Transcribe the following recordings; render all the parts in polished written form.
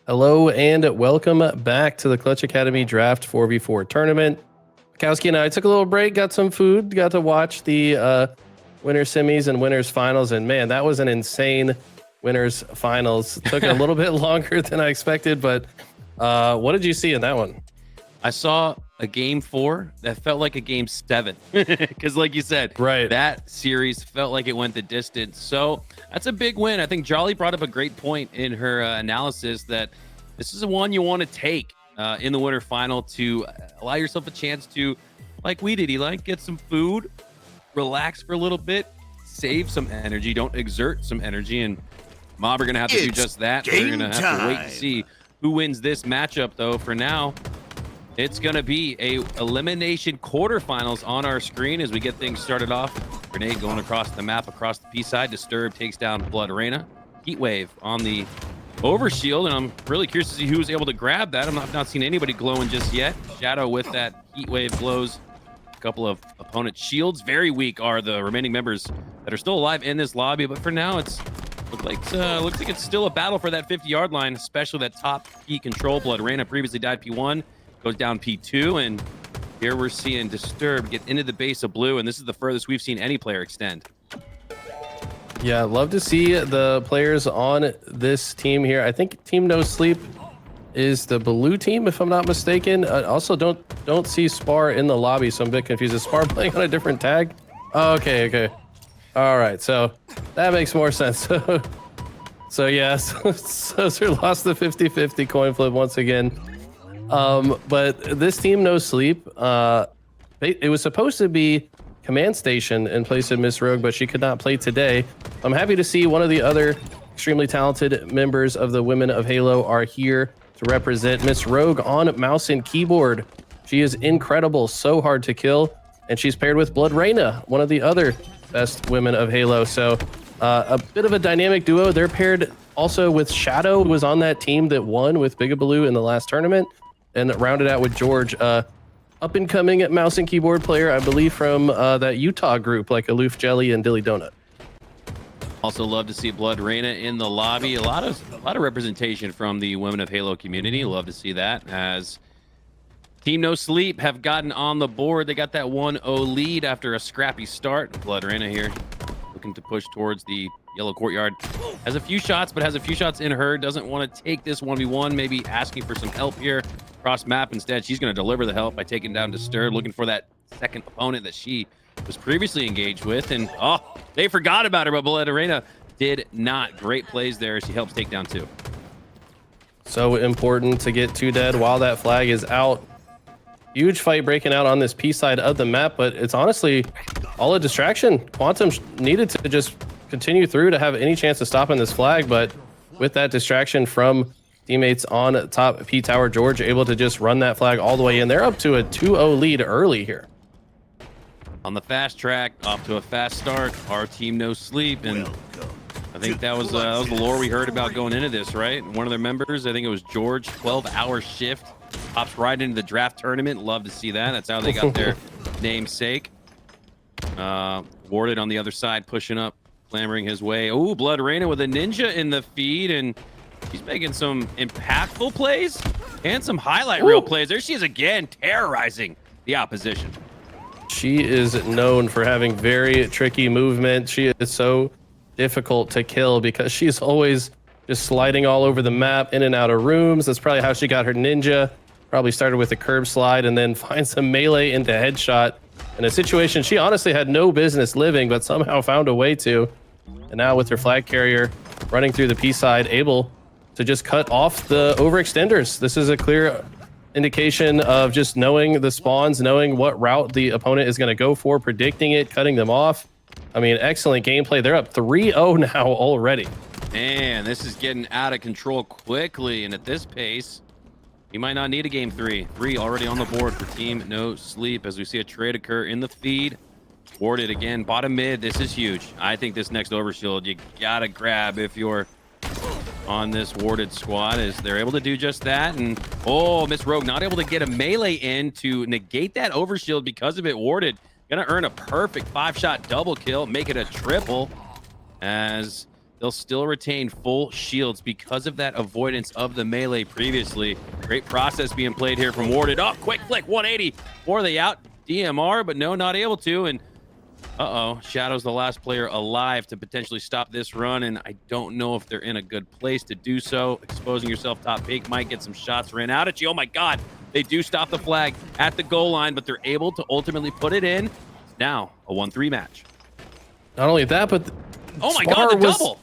Hello and welcome back to the Clutch Academy Draft 4v4 tournament. Kowski and I took a little break, got some food, got to watch the winners semis and winners finals, and man, that was an insane winners finals. Took a little bit longer than I expected, but what did you see in that one? I saw a game 4 that felt like a game 7 because like you said, Right. that series felt like it went the distance. So that's a big win. I think Jolly brought up a great point in her analysis that this is the one you want to take in the winter final to allow yourself a chance to, like we did, Eli, get some food, relax for a little bit, save some energy, don't exert some energy, and Mob are going to have to do just that. We're going to have to wait to see who wins this matchup, though. For now, it's going to be a elimination quarterfinals on our screen as we get things started off. Grenade going across the map, across the P side. Disturb takes down Blood Arena. Heatwave on the overshield, and I'm really curious to see who's able to grab that. I've not seen anybody glowing just yet. Shadow with that Heatwave blows a couple of opponent shields. Very weak are the remaining members that are still alive in this lobby, but for now looks like it's still a battle for that 50-yard line, especially that top P control. Blood Arena previously died P1. Goes down P2, and here we're seeing Disturbed get into the base of blue, and this is the furthest we've seen any player extend. Yeah, love to see the players on this team here. I think Team No Sleep is the blue team, if I'm not mistaken. Also, don't see Spar in the lobby, so I'm a bit confused. Is Spar playing on a different tag? Oh, okay. All right, so that makes more sense. So yeah, Soser lost the 50-50 coin flip once again. But this team No Sleep, it was supposed to be Command Station in place of Miss Rogue, but she could not play today. I'm happy to see one of the other extremely talented members of the Women of Halo are here to represent Miss Rogue on mouse and keyboard. She is incredible, so hard to kill, and she's paired with Blood Reyna, one of the other best women of Halo. So a bit of a dynamic duo. They're paired also with Shadow, who was on that team that won with Bigabaloo in the last tournament, and rounded out with George, up and coming mouse and keyboard player, I believe from that Utah group like Aloof Jelly and Dilly Donut. Also love to see Blood Reyna in the lobby. A lot of representation from the Women of Halo community. Love to see that as Team No Sleep have gotten on the board. They got that 1-0 lead after a scrappy start. Blood Reyna here looking to push towards the yellow courtyard. Has a few shots, but has a few shots in her. Doesn't want to take this 1v1. Maybe asking for some help here. Cross map instead. She's going to deliver the help by taking down Disturbed, looking for that second opponent that she was previously engaged with. And they forgot about her, but Blood Arena did not. Great plays there. She helps take down 2. So important to get 2 dead while that flag is out. Huge fight breaking out on this P side of the map, but it's honestly all a distraction. Quantum needed to just continue through to have any chance of stopping this flag, but with that distraction from teammates on top P tower, George able to just run that flag all the way in. They're up to a 2-0 lead early here. On the fast track, off to a fast start. Our team No Sleep, and I think that was the lore we heard about going into this, right? One of their members, I think it was George, 12-hour shift, pops right into the draft tournament. Love to see that. That's how they got their namesake. Warded on the other side, pushing up, clambering his way. Oh, Blood Reyna with a ninja in the feed, and she's making some impactful plays and some highlight reel plays. There she is again, terrorizing the opposition. She is known for having very tricky movement. She is so difficult to kill because she's always just sliding all over the map, in and out of rooms. That's probably how she got her ninja. Probably started with a curb slide and then finds a melee into headshot in a situation she honestly had no business living, but somehow found a way to. And now with her flag carrier running through the P side, able to just cut off the overextenders. This is a clear indication of just knowing the spawns, knowing what route the opponent is going to go for, predicting it, cutting them off. I mean, excellent gameplay. They're up 3-0 now already. Man, this is getting out of control quickly, and at this pace, you might not need a game 3. 3 already on the board for Team No Sleep as we see a trade occur in the feed. Warded again, bottom mid. This is huge. I think this next overshield you gotta grab if you're on this warded squad, as they're able to do just that. And Miss Rogue not able to get a melee in to negate that overshield because of it warded. Gonna earn a perfect 5-shot double kill, make it a triple, as they'll still retain full shields because of that avoidance of the melee previously. Great process being played here from Warded. Oh, quick flick, 180. Or they out DMR, but no, not able to. And Shadow's the last player alive to potentially stop this run, and I don't know if they're in a good place to do so. Exposing yourself top peak might get some shots ran out at you. Oh my God, they do stop the flag at the goal line, but they're able to ultimately put it in. It's now a 1-3 match. Not only that, but oh my God, the double.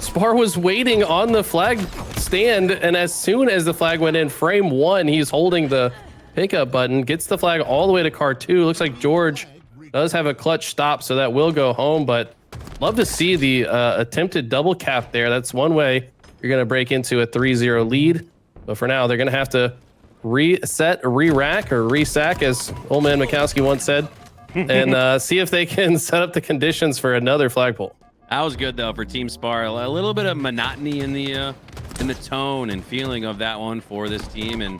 Spar was waiting on the flag stand, and as soon as the flag went in, frame 1, he's holding the pickup button, gets the flag all the way to car 2. Looks like George does have a clutch stop, so that will go home, but love to see the attempted double cap there. That's one way you're going to break into a 3-0 lead. But for now, they're going to have to reset, re-rack, or re-sack, as old man Mikowski once said, and see if they can set up the conditions for another flagpole. That was good, though, for Team Spar. A little bit of monotony in the tone and feeling of that one for this team, and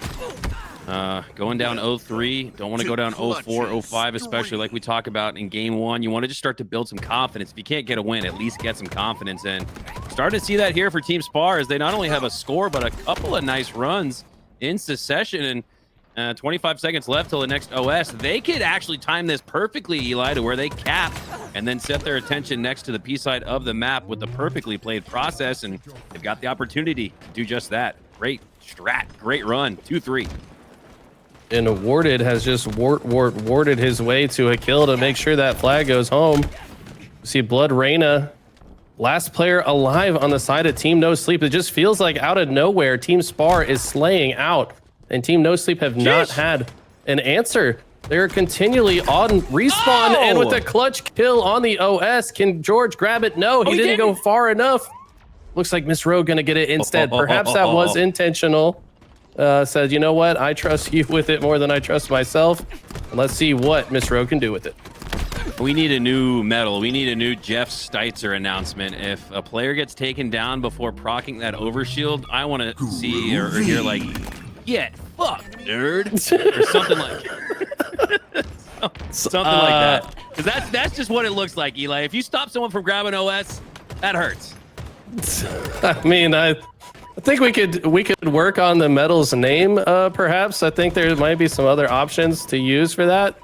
going down 0-3, don't want to go down 0-4, 0-5, especially like we talk about in game 1. You want to just start to build some confidence. If you can't get a win, at least get some confidence. And starting to see that here for Team Spar, as they not only have a score, but a couple of nice runs in succession. And 25 seconds left till the next OS. They could actually time this perfectly, Eli, to where they cap and then set their attention next to the P side of the map with the perfectly played process. And they've got the opportunity to do just that. Great strat, great run, 2-3. And Warded has just warded his way to a kill to make sure that flag goes home. See Blood Reyna, last player alive on the side of Team No Sleep. It just feels like out of nowhere, Team Spar is slaying out, and Team No Sleep have not had an answer. They're continually on respawn, and with a clutch kill on the OS, can George grab it? No, he didn't go far enough. Looks like Miss Rowe gonna get it instead. Perhaps that was intentional. Said, you know what? I trust you with it more than I trust myself. And let's see what Miss Rowe can do with it. We need a new medal. We need a new Jeff Steitzer announcement. If a player gets taken down before proccing that overshield, I want to see or hear like, get fucked, nerd, or something like something like that. Because that's just what it looks like, Eli. If you stop someone from grabbing OS, that hurts. I mean, I think we could work on the medal's name, perhaps. I think there might be some other options to use for that.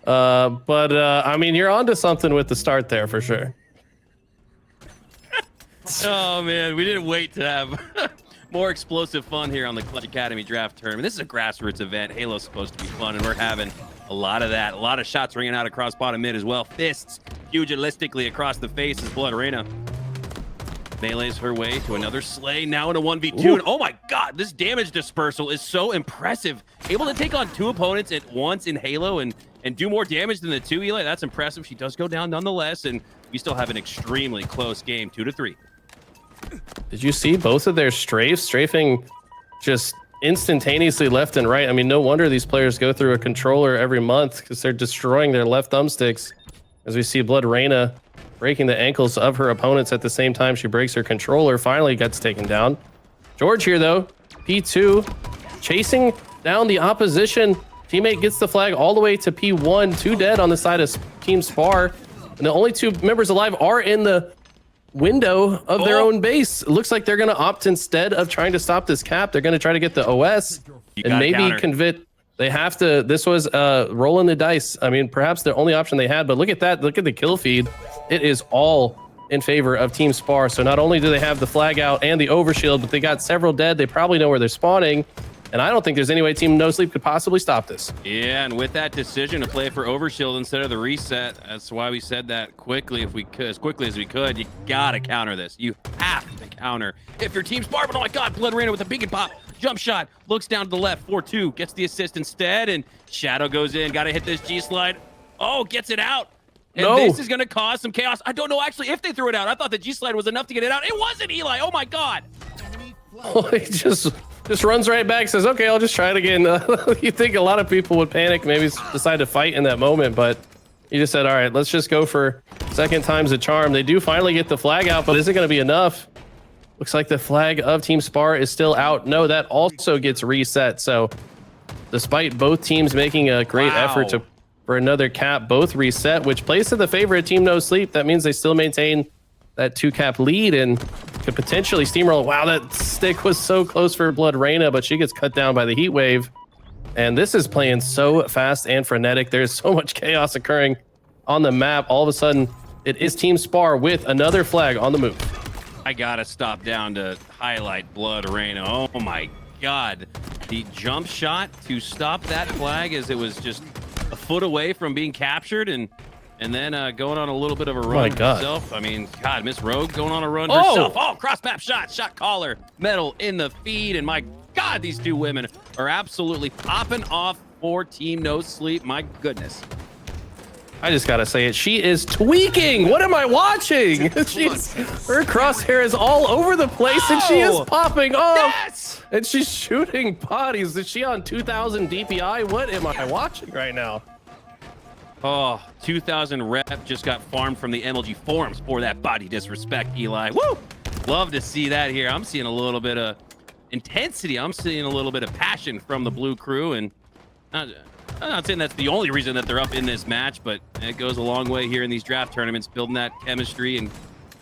But I mean, you're onto something with the start there for sure. Oh man, we didn't wait to have more explosive fun here on the Clutch Academy Draft Tournament. This is a grassroots event. Halo's supposed to be fun, and we're having a lot of that. A lot of shots ringing out across bottom mid as well. Fists pugilistically across the face as Blood Reyna melees her way to another slay, now in a 1v2. And oh my God, this damage dispersal is so impressive. Able to take on 2 opponents at once in Halo and do more damage than the 2, Eli. That's impressive. She does go down nonetheless, and we still have an extremely close game, 2-3. Did you see both of their strafing just instantaneously left and right? I mean, no wonder these players go through a controller every month, because they're destroying their left thumbsticks. As we see Blood Reyna breaking the ankles of her opponents at the same time she breaks her controller, finally gets taken down. George here though, P2, chasing down the opposition. Teammate gets the flag all the way to P1, 2 dead on the side of Team Spar. And the only 2 members alive are in the window of their own base. It looks like they're gonna opt, instead of trying to stop this cap, they're gonna try to get the OS and maybe convince. They have to. This was rolling the dice. I mean, perhaps the only option they had, but look at that. Look at the kill feed. It is all in favor of Team Spar. So not only do they have the flag out and the overshield, but they got several dead. They probably know where they're spawning. And I don't think there's any way Team No Sleep could possibly stop this. Yeah, and with that decision to play for overshield instead of the reset, that's why we said that quickly, if we could, as quickly as we could. You gotta counter this. You have to counter. If your Team Spar, but oh my God, Blood Reyna with a beacon pop. Jump shot, looks down to the left, 4-2, gets the assist instead, and Shadow goes in, gotta hit this G-slide. Oh, gets it out. And this is gonna cause some chaos. I don't know actually if they threw it out. I thought the G-slide was enough to get it out. It wasn't, Eli, oh my God. Oh, he just runs right back, says, okay, I'll just try it again. You think a lot of people would panic, maybe decide to fight in that moment, but he just said, all right, let's just go for second time's a charm. They do finally get the flag out, but is it gonna be enough? Looks like the flag of Team Spar is still out. No, that also gets reset. So despite both teams making a great effort for another cap, both reset, which plays to the favor of Team No Sleep. That means they still maintain that 2-cap lead and could potentially steamroll. Wow, that stick was so close for Blood Reyna, but she gets cut down by the heat wave. And this is playing so fast and frenetic. There's so much chaos occurring on the map. All of a sudden, it is Team Spar with another flag on the move. I gotta stop down to highlight Blood Reyna. Oh my God. The jump shot to stop that flag as it was just a foot away from being captured and then going on a little bit of a run herself. I mean, God, Miss Rogue going on a run herself. Oh, cross map shot caller, metal in the feed. And my God, these two women are absolutely popping off for Team No Sleep. My goodness. I just gotta say it. She is tweaking. What am I watching? Her crosshair is all over the place, and she is popping off. Yes! And she's shooting bodies. Is she on 2,000 DPI? What am I watching right now? Oh, 2,000 rep just got farmed from the MLG forums for that body disrespect, Eli. Woo! Love to see that here. I'm seeing a little bit of intensity. I'm seeing a little bit of passion from the blue crew, and I'm not saying that's the only reason that they're up in this match, but it goes a long way here in these draft tournaments, building that chemistry and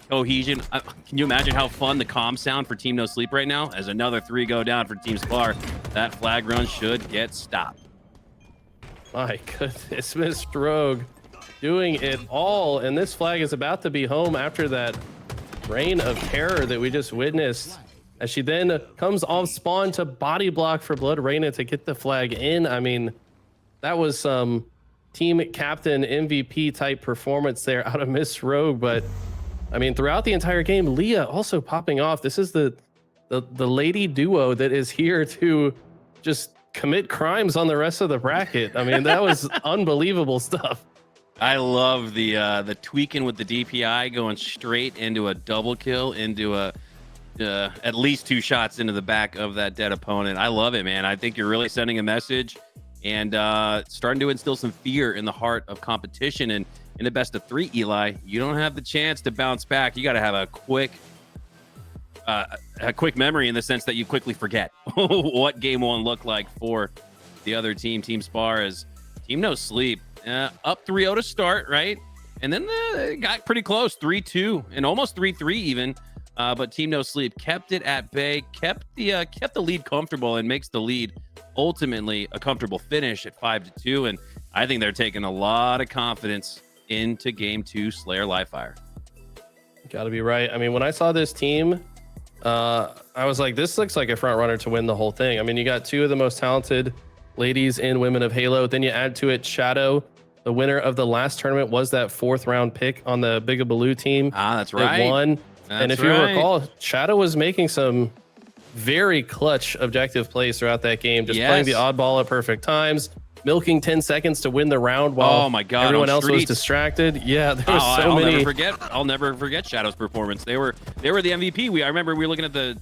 cohesion. Can you imagine how fun the comms sound for Team No Sleep right now? As another 3 go down for Team Spar, that flag run should get stopped. My goodness, Miss Rogue doing it all, and this flag is about to be home after that reign of terror that we just witnessed. As she then comes off spawn to body block for Blood Reyna to get the flag in. I mean, that was some team captain MVP type performance there out of Miss Rogue. But I mean, throughout the entire game, Leah also popping off. This is the lady duo that is here to just commit crimes on the rest of the bracket. I mean, that was unbelievable stuff. I love the tweaking with the DPI going straight into a double kill, into a at least 2 shots into the back of that dead opponent. I love it, man. I think you're really sending a message and starting to instill some fear in the heart of competition. And in the best of 3, Eli, you don't have the chance to bounce back. You got to have a quick memory, in the sense that you quickly forget what game 1 looked like for the other team, Team Spar, as Team No Sleep up 3-0 to start, right? And then it got pretty close, 3-2 and almost 3-3 even. But Team No Sleep kept it at bay, kept the lead comfortable, and makes the lead ultimately a comfortable finish at 5-2. And I think they're taking a lot of confidence into Game 2 Slayer Livefire. Got to be right. I mean, when I saw this team, I was like, this looks like a front runner to win the whole thing. I mean, you got 2 of the most talented ladies and women of Halo. Then you add to it Shadow. The winner of the last tournament was that 4th round pick on the Bigabaloo team. Ah, that's right. It won. And if you recall, Shadow was making some very clutch objective plays throughout that game, just playing the oddball at perfect times, milking 10 seconds to win the round while everyone else was distracted. Yeah, there was so many. I'll never forget Shadow's performance. They were the MVP. I remember we were looking at the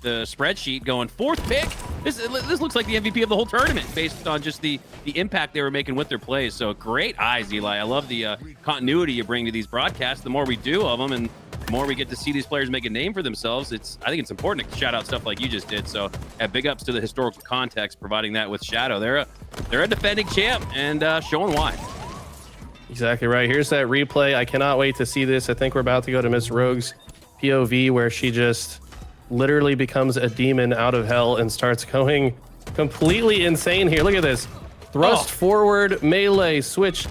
spreadsheet going, 4th pick. This looks like the MVP of the whole tournament based on just the impact they were making with their plays. So great eyes, Eli. I love the continuity you bring to these broadcasts. The more we do of them, and the more we get to see these players make a name for themselves, I think it's important to shout out stuff like you just did. So big ups to the historical context, providing that with Shadow. They're a defending champ, and showing why. Exactly right. Here's that replay. I cannot wait to see this. I think we're about to go to Miss Rogue's POV, where she just literally becomes a demon out of hell and starts going completely insane here. Look at this. Thrust forward, melee, switch,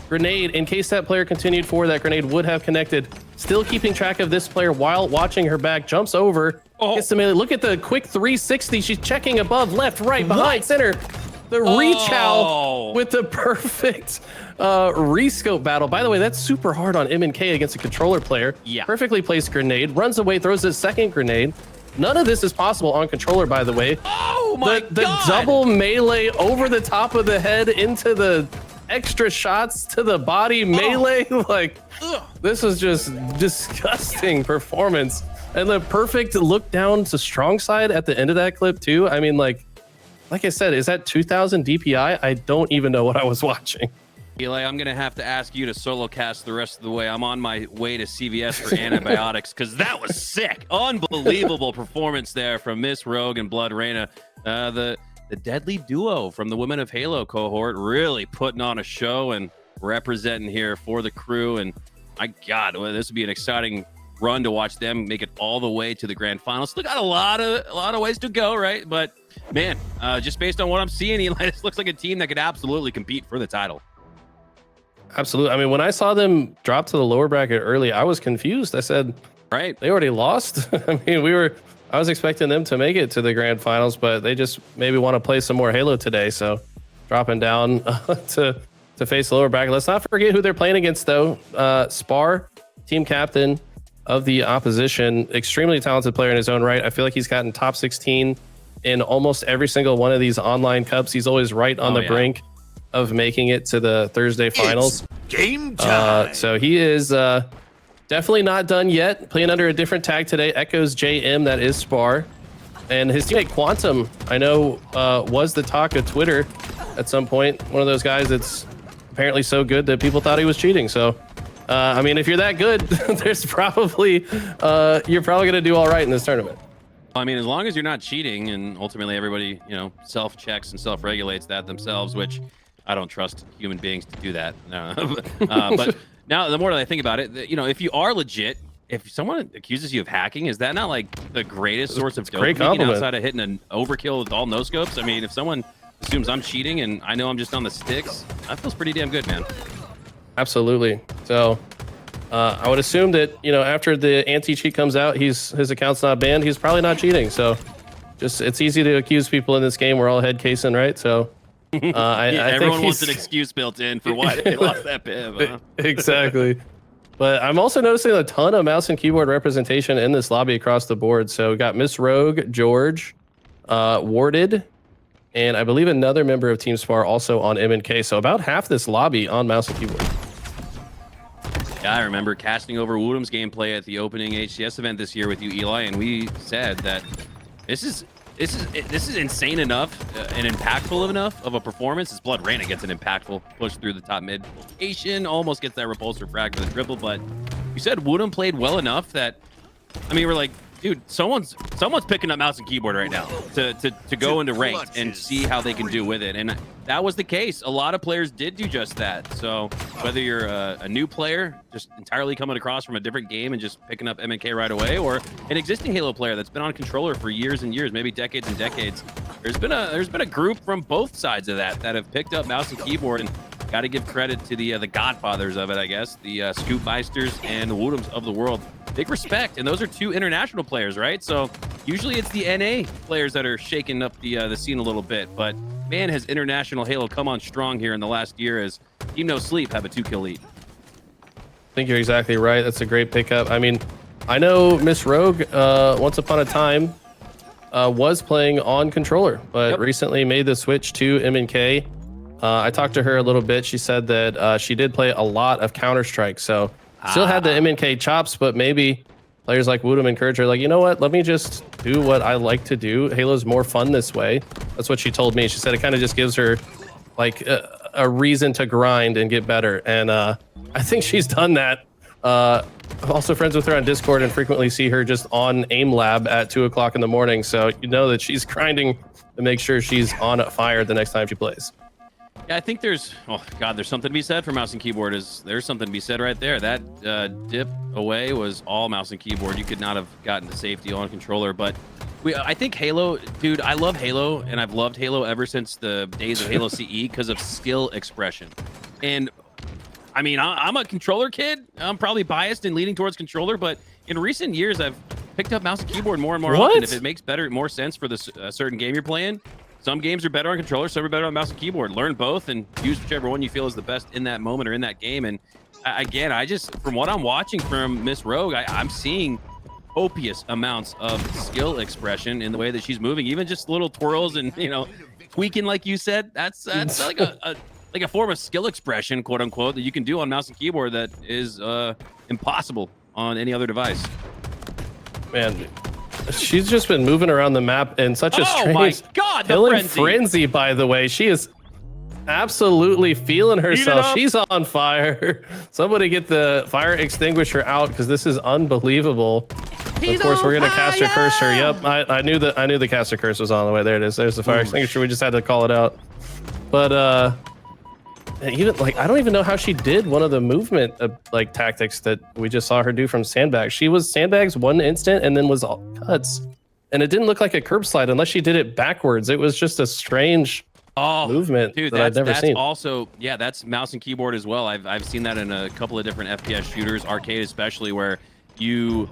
grenade. In case that player continued forward, that grenade would have connected. Still keeping track of this player while watching her back. Jumps over, gets the melee. Look at the quick 360. She's checking above, left, right, behind, center. The reach out with the perfect rescope battle. By the way, that's super hard on M&K against a controller player. Yeah. Perfectly placed grenade, runs away, throws his second grenade. None of this is possible on controller, by the way. Oh my God! The double melee over the top of the head into the extra shots to the body melee. Like, this is just disgusting performance. And the perfect look down to strong side at the end of that clip too. I mean, like I said, is that 2,000 DPI? I don't even know what I was watching. Eli, I'm going to have to ask you to solo cast the rest of the way. I'm on my way to CVS for antibiotics, because that was sick. Unbelievable performance there from Miss Rogue and Blood Reyna. The deadly duo from the Women of Halo cohort really putting on a show and representing here for the crew. And my God, well, this would be an exciting run to watch them make it all the way to the grand final. Still got a lot of ways to go, right? But man, just based on what I'm seeing, Eli, this looks like a team that could absolutely compete for the title. Absolutely. I mean, when I saw them drop to the lower bracket early, I was confused. I said, right, they already lost. I mean, I was expecting them to make it to the grand finals, but they just maybe want to play some more Halo today. So dropping down to face the lower bracket. Let's not forget who they're playing against, though. iSpar, team captain of the opposition, extremely talented player in his own right. I feel like he's gotten top 16 in almost every single one of these online cups. He's always right on the brink of making it to the Thursday finals. It's game time. So he is definitely not done yet. Playing under a different tag today. Echoes JM, that is iSpar. And his teammate Quantum, I know, was the talk of Twitter at some point. One of those guys that's apparently so good that people thought he was cheating. So, I mean, if you're that good, there's probably, you're probably going to do all right in this tournament. I mean, as long as you're not cheating, and ultimately everybody, self-checks and self-regulates that themselves, which I don't trust human beings to do that. No. But now, the more that I think about it, if you are legit, if someone accuses you of hacking, is that not like the greatest source of dopamine outside of hitting an overkill with all no scopes? I mean, if someone assumes I'm cheating and I know I'm just on the sticks, that feels pretty damn good, man. Absolutely. So I would assume that, after the anti-cheat comes out, his account's not banned. He's probably not cheating. So it's easy to accuse people in this game. We're all head casing, right? So I everyone think wants an excuse built in for why they lost that piv. Huh? Exactly. But I'm also noticing a ton of mouse and keyboard representation in this lobby across the board. So we got Miss Rogue, George, Warded, and I believe another member of Team iSpar also on M&K. So about half this lobby on mouse and keyboard. Yeah, I remember casting over Woodham's gameplay at the opening HCS event this year with you, Eli, and we said that this is insane enough and impactful enough of a performance. As Blood Raina gets an impactful push through the top mid location, almost gets that repulsor frag for the triple, but you said Woodham played well enough that, I mean, we're like, dude, someone's picking up mouse and keyboard right now to go into ranked and see how they can do with it. And that was the case. A lot of players did do just that. So whether you're a new player, just entirely coming across from a different game and just picking up M&K right away, or an existing Halo player that's been on controller for years and years, maybe decades and decades, there's been a group from both sides of that have picked up mouse and keyboard. And got to give credit to the godfathers of it, I guess, the Scoopmeisters and the Woodhams of the world. Big respect, and those are two international players, right? So usually it's the NA players that are shaking up the scene a little bit, but man, has international Halo come on strong here in the last year as Team No Sleep have a 2-kill lead. I think you're exactly right. That's a great pickup. I mean, I know Miss Rogue, once upon a time, was playing on controller, but recently made the switch to M&K. I talked to her a little bit. She said that she did play a lot of Counter-Strike, so still had the M&K chops, but maybe players like Woodham encourage her, like, you know what? Let me just do what I like to do. Halo's more fun this way. That's what she told me. She said it kind of just gives her like a reason to grind and get better. And I think she's done that. I'm also friends with her on Discord and frequently see her just on Aim Lab at 2 o'clock in the morning. So you know that she's grinding to make sure she's on fire the next time she plays. Yeah, I think there's something to be said for mouse and keyboard. There's something to be said right there. That dip away was all mouse and keyboard. You could not have gotten to safety on controller, but I think Halo, dude, I love Halo, and I've loved Halo ever since the days of Halo CE because of skill expression. And I mean, I'm a controller kid. I'm probably biased and leaning towards controller, but in recent years, I've picked up mouse and keyboard more and more often. If it makes more sense for the certain game you're playing. Some games are better on controller, some are better on mouse and keyboard. Learn both and use whichever one you feel is the best in that moment or in that game. And again, I just, from what I'm watching from Miss Rogue, I'm seeing copious amounts of skill expression in the way that she's moving. Even just little twirls and, tweaking, like you said. That's like a form of skill expression, quote unquote, that you can do on mouse and keyboard that is impossible on any other device. Man, she's just been moving around the map in such a strange, my God, killing frenzy. By the way, she is absolutely feeling herself. She's on fire. Somebody get the fire extinguisher out because this is unbelievable. Of course, we're gonna cast her cursor. Yep, I knew the caster curse was on the way. There it is. There's the fire extinguisher. We just had to call it out. But even like I don't even know how she did one of the movement like tactics that we just saw her do from sandbags. She was sandbags one instant and then was all cuts, and it didn't look like a curb slide unless she did it backwards. It was just a strange movement dude, that I'd never seen. Also, yeah, that's mouse and keyboard as well. I've seen that in a couple of different FPS shooters, arcade especially, where you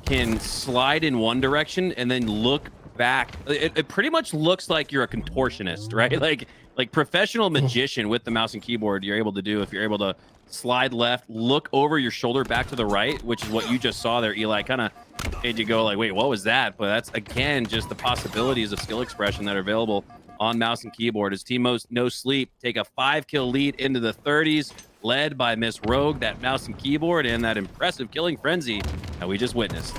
can slide in one direction and then look back. It pretty much looks like you're a contortionist, right? Like professional magician with the mouse and keyboard. You're able to do if you're able to slide left, look over your shoulder back to the right, which is what you just saw there, Eli. Kind of made you go like, wait, what was that? But that's again just the possibilities of skill expression that are available on mouse and keyboard. As Team No Sleep take a 5-kill lead into the 30s, led by Miss Rogue, that mouse and keyboard, and that impressive killing frenzy that we just witnessed.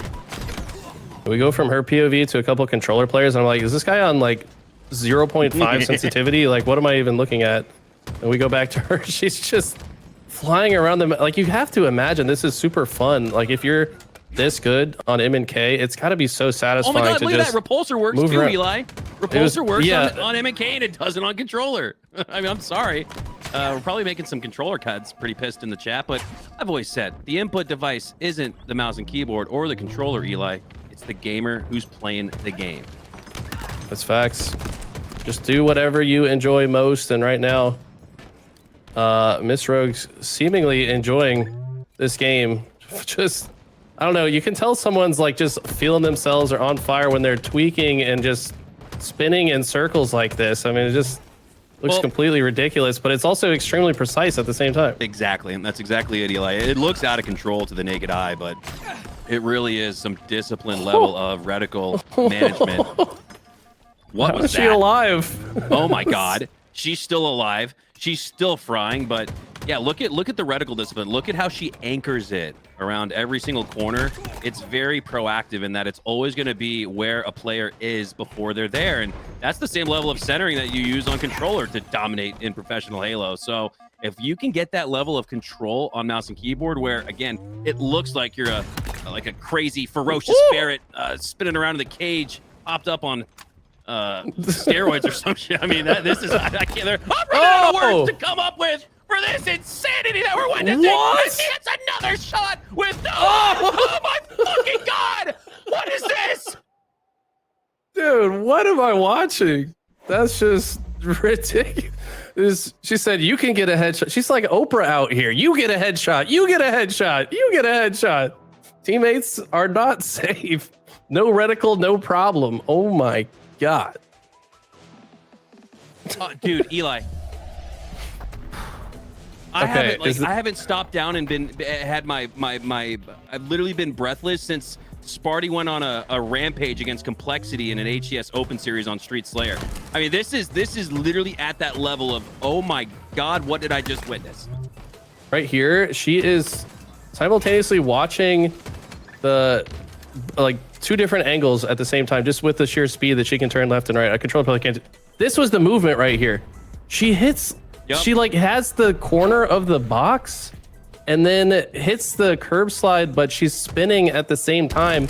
We go from her POV to a couple controller players, and I'm like, is this guy on like 0.5 sensitivity? Like, what am I even looking at? And we go back to her. She's just flying around them. Like, you have to imagine this is super fun. Like, if you're this good on M&K, it's got to be so satisfying. Oh my God, to look just at that. Repulsor works too, around. Eli. Repulsor works yeah. on M&K and it doesn't on controller. I mean, I'm sorry. We're probably making some controller cuts. Pretty pissed in the chat, but I've always said the input device isn't the mouse and keyboard or the controller, Eli. It's the gamer who's playing the game. That's facts. Just do whatever you enjoy most, and right now, Miss Rogue's seemingly enjoying this game. Just, I don't know, you can tell someone's like just feeling themselves or on fire when they're tweaking and just spinning in circles like this. I mean, it just looks completely ridiculous, but it's also extremely precise at the same time. Exactly, and that's exactly it, Eli. It looks out of control to the naked eye, but it really is some disciplined level of reticle management. What How was is that? she alive? Oh my God, she's still alive. She's still frying, but yeah, look at the reticle discipline. Look at how she anchors it around every single corner. It's very proactive in that it's always going to be where a player is before they're there, and that's the same level of centering that you use on controller to dominate in professional Halo. So if you can get that level of control on mouse and keyboard, where again it looks like you're a crazy ferocious ferret spinning around in the cage, popped up on steroids or some shit. I mean, this is I can't. I'm running out of words to come up with for this insanity that we're witnessing. What? He hits another shot with no. Oh my fucking God! What is this? Dude, what am I watching? That's just ridiculous. She said, you can get a headshot. She's like Oprah out here. You get a headshot. You get a headshot. You get a headshot. Teammates are not safe. No reticle, no problem. Oh my God. Dude, Eli. I haven't stopped down and had my I've literally been breathless since Sparty went on a rampage against Complexity in an HCS Open Series on Street Slayer. I mean, this is literally at that level of, oh my God, what did I just witness? Right here, she is simultaneously watching the like two different angles at the same time, just with the sheer speed that she can turn left and right. A controller probably can't. This was the movement right here. She hits. Yep. She like has the corner of the box and then hits the curb slide, but she's spinning at the same time.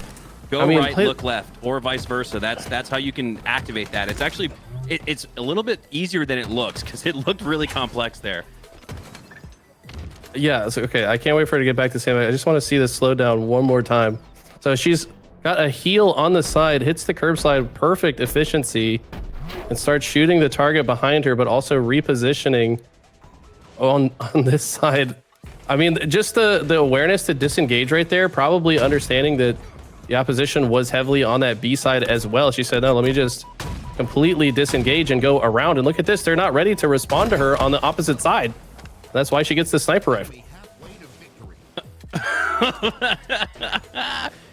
Go right, look left, or vice versa. That's how you can activate that. It's actually it's a little bit easier than it looks because it looked really complex there. Yeah, so, okay. I can't wait for her to get back to Sam. I just want to see this slow down one more time. So she's got a heel on the side, hits the curb slide, perfect efficiency, and starts shooting the target behind her, but also repositioning on this side. I mean, just the awareness to disengage right there, probably understanding that the opposition was heavily on that B side as well. She said, no, let me just completely disengage and go around. And look at this. They're not ready to respond to her on the opposite side. That's why she gets the sniper rifle.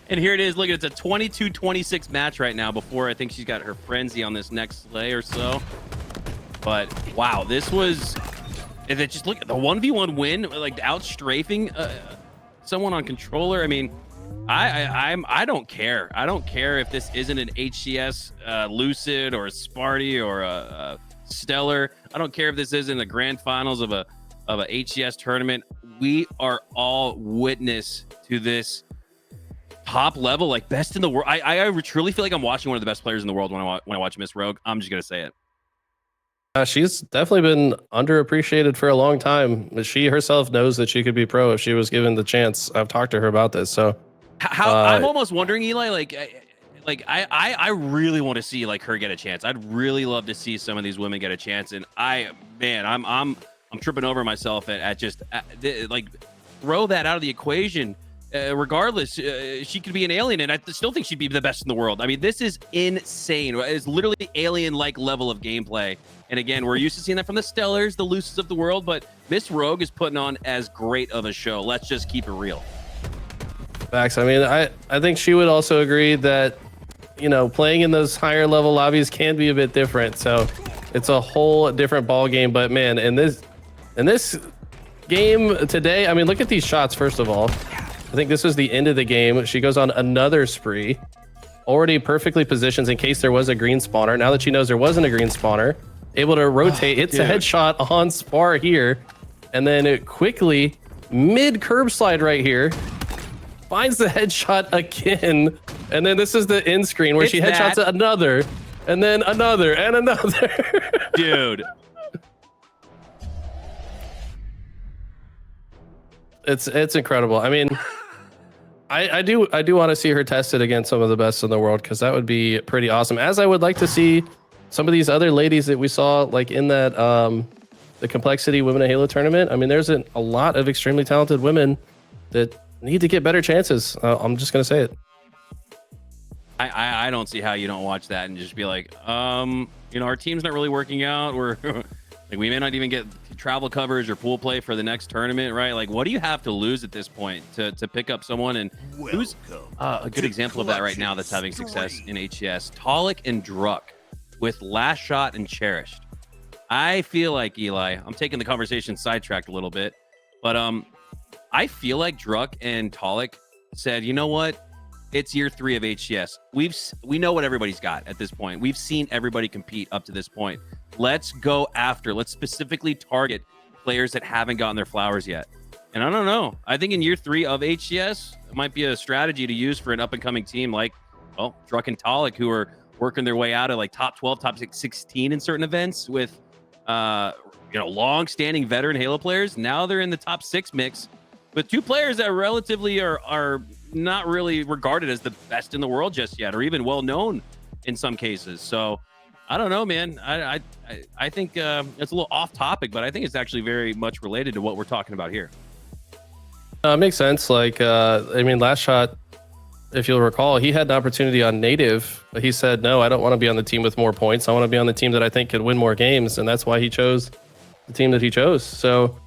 And here it is. Look, it's a 22-26 match right now before I think she's got her frenzy on this next slay or so. But wow, this was... If it just look at the 1v1 win, like outstrafing someone on controller. I mean, I don't care. I don't care if this isn't an HCS Lucid or a Sparty or a Stellar. I don't care if this isn't the grand finals of a HCS tournament. We are all witness to this top level, like best in the world. I truly feel like I'm watching one of the best players in the world when I watch Miss Rogue. I'm just gonna say it. She's definitely been underappreciated for a long time. She herself knows that she could be pro if she was given the chance. I've talked to her about this. So How I'm almost wondering, Eli, I really want to see like her get a chance. I'd really love to see some of these women get a chance. And I'm tripping over myself at just like throw that out of the equation. Regardless, she could be an alien, and I still think she'd be the best in the world. I mean, this is insane. It's literally alien-like level of gameplay. And again, we're used to seeing that from the Stellars, the Luces of the world, but Miss Rogue is putting on as great of a show. Let's just keep it real. Facts. I mean, I think she would also agree that, you know, playing in those higher level lobbies can be a bit different. So it's a whole different ball game. But man, in this game today, I mean, look at these shots. First of all, I think this was the end of the game. She goes on another spree, already perfectly positions in case there was a green spawner. Now that she knows there wasn't a green spawner, able to rotate, hits a headshot on Spar here, and then it quickly mid curb slide right here, finds the headshot again, and then this is the end screen where she headshots another, and then another, and another. Dude. It's incredible. I mean, I do want to see her tested against some of the best in the world, because that would be pretty awesome. As I would like to see some of these other ladies that we saw like in that the Complexity Women of Halo tournament. I mean, there's a lot of extremely talented women that need to get better chances. I'm just gonna say it. I don't see how you don't watch that and just be like, you know, our team's not really working out. We're like, we may not even get travel coverage or pool play for the next tournament, right? Like, what do you have to lose at this point to pick up someone? And who's a good example of that right now that's having success in HCS? Tolic and Druck with Last Shot and Cherished. I feel like, Eli, I'm taking the conversation sidetracked a little bit, but I feel like Druck and Tolic said, you know what? It's year 3 of HCS. We know what everybody's got at this point. We've seen everybody compete up to this point. Let's go after. Let's specifically target players that haven't gotten their flowers yet. And I don't know. I think in year 3 of HCS, it might be a strategy to use for an up-and-coming team like, well, Druck and Tolic, who are working their way out of like top 12, top 16 in certain events with, you know, long-standing veteran Halo players. Now they're in the top 6 mix with 2 players that relatively are not really regarded as the best in the world just yet, or even well known in some cases. So I don't know, man. I think it's a little off topic, but I think it's actually very much related to what we're talking about here. Makes sense. Like, I mean, Last Shot, if you'll recall, he had an opportunity on Native, but he said, no, I don't want to be on the team with more points. I want to be on the team that I think could win more games. And that's why he chose the team that he chose. So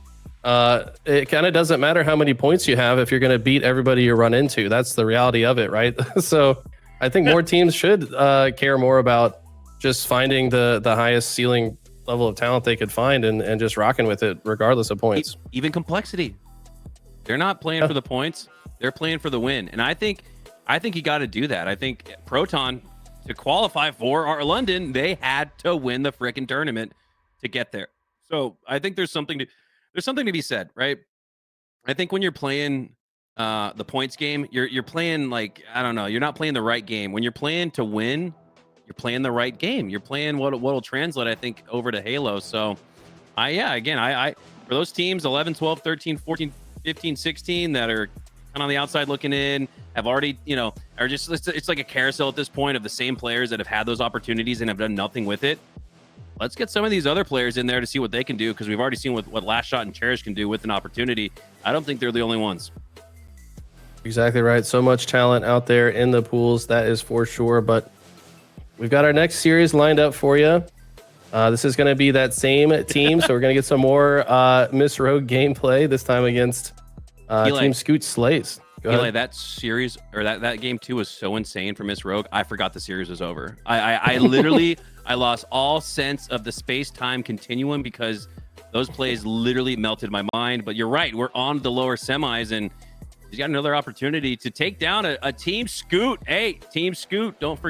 it kind of doesn't matter how many points you have if you're going to beat everybody you run into. That's the reality of it, right? So I think more teams should care more about just finding the highest ceiling level of talent they could find and just rocking with it regardless of points. Even Complexity. They're not playing for the points. They're playing for the win. And I think you got to do that. I think Proton, to qualify for our London, they had to win the frickin' tournament to get there. So I think there's something to be said, right? I think when you're playing the points game, you're playing like, I don't know, you're not playing the right game. When you're playing to win, you're playing the right game. You're playing what'll translate, I think, over to Halo. So I for those teams 11, 12, 13, 14, 15, 16 that are kind of on the outside looking in, have already, you know, are just, it's like a carousel at this point of the same players that have had those opportunities and have done nothing with it. Let's get some of these other players in there to see what they can do, because we've already seen what Last Shot and Cherish can do with an opportunity. I don't think they're the only ones. Exactly right. So much talent out there in the pools, that is for sure. But we've got our next series lined up for you. This is going to be that same team, so we're going to get some more Miss Rogue gameplay, this time against Team Scoot Slays. Eli, that series, or that game 2 was so insane for Miss Rogue. I forgot the series was over. I literally I lost all sense of the space-time continuum because those plays literally melted my mind. But you're right, we're on the lower semis, and he's got another opportunity to take down a Team Scoot. Hey, Team Scoot, don't forget.